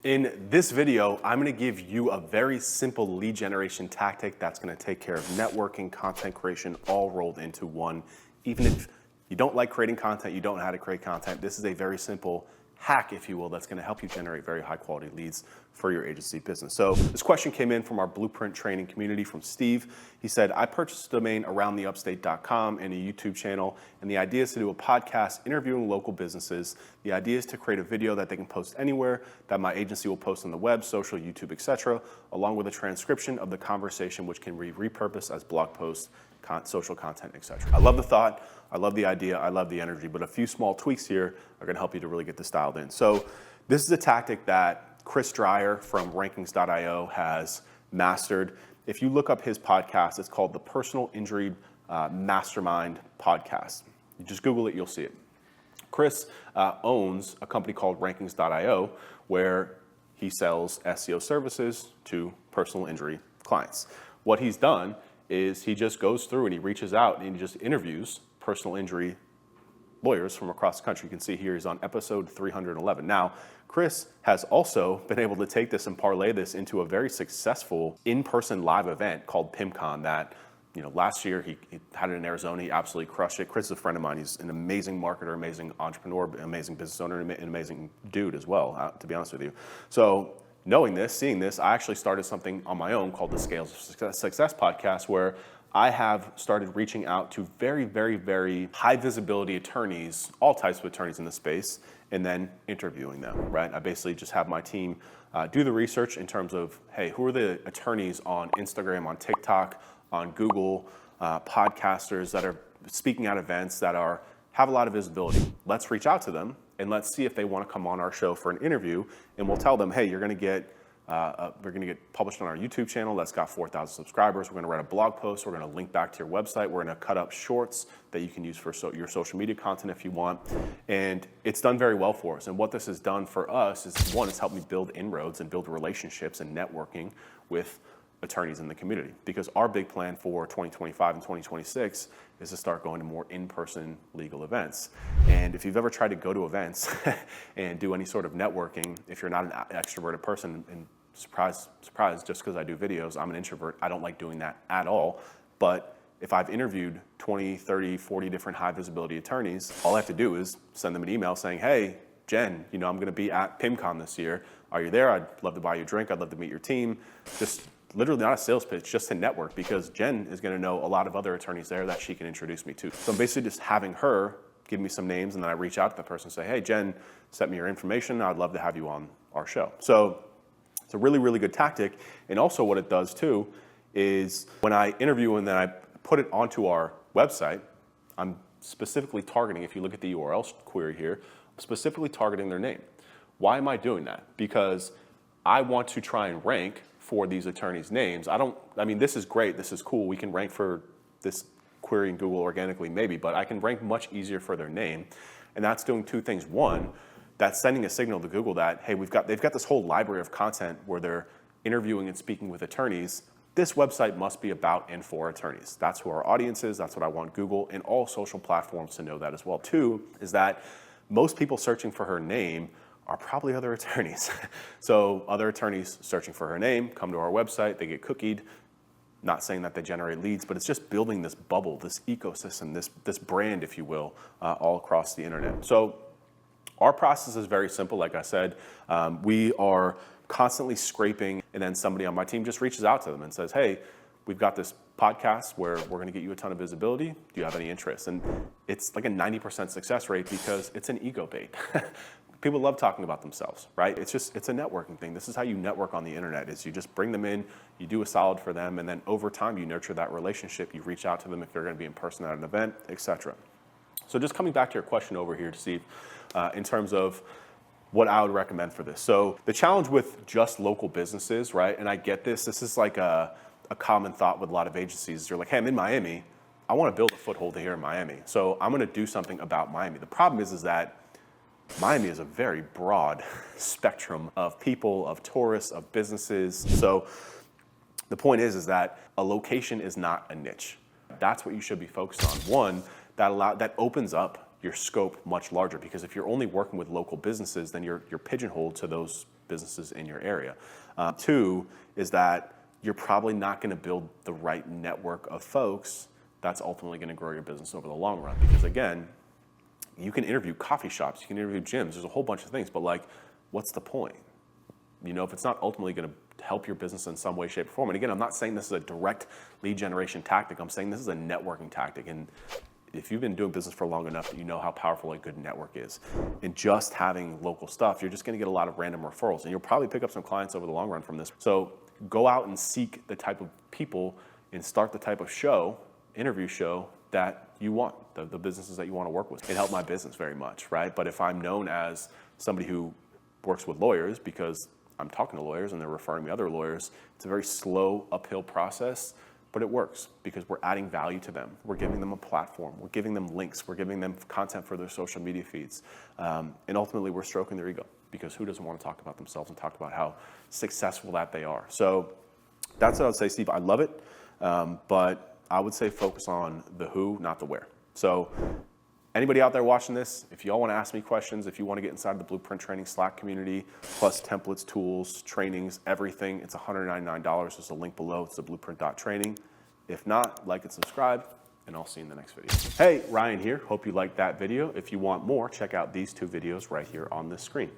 In this video, I'm gonna give you a very simple lead generation tactic that's gonna take care of networking, content creation, all rolled into one. Even if you don't like creating content, you don't know how to create content, this is a very simple hack, if you will, that's gonna help you generate very high quality leads for your agency business. So this question came in from our Blueprint training community from Steve. He said, I purchased a domain aroundtheupstate.com and a YouTube channel, and the idea is to do a podcast interviewing local businesses. The idea is to create a video that they can post anywhere, that my agency will post on the web, social, YouTube, etc., along with a transcription of the conversation, which can be repurposed as blog posts, social content, etc. I love the thought, I love the idea, I love the energy, but a few small tweaks here are gonna help you to really get this dialed in. So this is a tactic that Chris Dreyer from rankings.io has mastered. If you look up his podcast, it's called the Personal Injury Mastermind Podcast. You just Google it, you'll see it. Chris owns a company called rankings.io where he sells SEO services to personal injury clients. What he's done is he just goes through and he reaches out and he just interviews personal injury lawyers from across the country. You can see here he's on episode 311. Now, Chris has also been able to take this and parlay this into a very successful in-person live event called PimCon that, last year he had it in Arizona. He absolutely crushed it. Chris is a friend of mine. He's an amazing marketer, amazing entrepreneur, amazing business owner, and an amazing dude as well, to be honest with you. So knowing this, seeing this, I actually started something on my own called the Scales of Success podcast, where I have started reaching out to very, very, very high visibility attorneys, all types of attorneys in the space, and then interviewing them, right? I basically just have my team do the research in terms of, hey, who are the attorneys on Instagram, on TikTok, on Google, podcasters that are speaking at events that have a lot of visibility. Let's reach out to them and let's see if they want to come on our show for an interview, and we'll tell them, hey, we're going to get published on our YouTube channel that's got 4,000 subscribers. We're going to write a blog post. We're going to link back to your website. We're going to cut up shorts that you can use for your social media content if you want. And it's done very well for us. And what this has done for us is, one, it's helped me build inroads and build relationships and networking with attorneys in the community, because our big plan for 2025 and 2026 is to start going to more in-person legal events. And if you've ever tried to go to events and do any sort of networking, if you're not an extroverted person, and surprise, surprise, just because I do videos, I'm an introvert, I don't like doing that at all. But if I've interviewed 20, 30, 40 different high visibility attorneys, all I have to do is send them an email saying, hey, Jen, I'm going to be at PimCon this year. Are you there? I'd love to buy you a drink. I'd love to meet your team. Just literally not a sales pitch, just to network, because Jen is going to know a lot of other attorneys there that she can introduce me to. So I'm basically just having her give me some names, and then I reach out to the person and say, hey, Jen, send me your information. I'd love to have you on our show. So it's a really, really good tactic. And also what it does too is when I interview and then I put it onto our website, I'm specifically targeting, if you look at the URL query here, I'm specifically targeting their name. Why am I doing that? Because I want to try and rank for these attorneys' names. This is great, this is cool. We can rank for this query in Google organically maybe, but I can rank much easier for their name. And that's doing two things. One, that's sending a signal to Google that, hey, they've got this whole library of content where they're interviewing and speaking with attorneys. This website must be about and for attorneys. That's who our audience is. That's what I want Google and all social platforms to know that as well. Two is that most people searching for her name are probably other attorneys. So other attorneys searching for her name come to our website, they get cookied. Not saying that they generate leads, but it's just building this bubble, this ecosystem, this brand, if you will, all across the internet. So our process is very simple. Like I said, we are constantly scraping, and then somebody on my team just reaches out to them and says, hey, we've got this podcast where we're going to get you a ton of visibility. Do you have any interest? And it's like a 90% success rate because it's an ego bait. People love talking about themselves, right? It's a networking thing. This is how you network on the internet, is you just bring them in, you do a solid for them, and then over time you nurture that relationship. You reach out to them if they're going to be in person at an event, etc. So just coming back to your question over here, Steve, in terms of what I would recommend for this. So the challenge with just local businesses, right? And I get this is like a common thought with a lot of agencies. You're like, hey, I'm in Miami. I want to build a foothold here in Miami. So I'm going to do something about Miami. The problem is that Miami is a very broad spectrum of people, of tourists, of businesses. So the point is that a location is not a niche. That's what you should be focused on. One, that opens up your scope much larger, because if you're only working with local businesses, then you're pigeonholed to those businesses in your area. Two is that you're probably not going to build the right network of folks that's ultimately going to grow your business over the long run. Because again, you can interview coffee shops, you can interview gyms, there's a whole bunch of things, but like, what's the point? You know, if it's not ultimately going to help your business in some way, shape, or form. And again, I'm not saying this is a direct lead generation tactic. I'm saying this is a networking tactic. And if you've been doing business for long enough, you know how powerful a good network is. And just having local stuff, you're just going to get a lot of random referrals. And you'll probably pick up some clients over the long run from this. So go out and seek the type of people and start the type of interview show that you want, the businesses that you want to work with. It helped my business very much, right? But if I'm known as somebody who works with lawyers because I'm talking to lawyers and they're referring me other lawyers, it's a very slow uphill process, but it works because we're adding value to them. We're giving them a platform. We're giving them links. We're giving them content for their social media feeds. And ultimately, we're stroking their ego because who doesn't want to talk about themselves and talk about how successful that they are? So that's what I would say, Steve. I love it, but I would say focus on the who, not the where. So anybody out there watching this, if y'all want to ask me questions, if you want to get inside the Blueprint Training Slack community, plus templates, tools, trainings, everything, it's $199. There's a link below. It's the blueprint.training. If not, like and subscribe, and I'll see you in the next video. Hey, Ryan here. Hope you liked that video. If you want more, check out these two videos right here on this screen.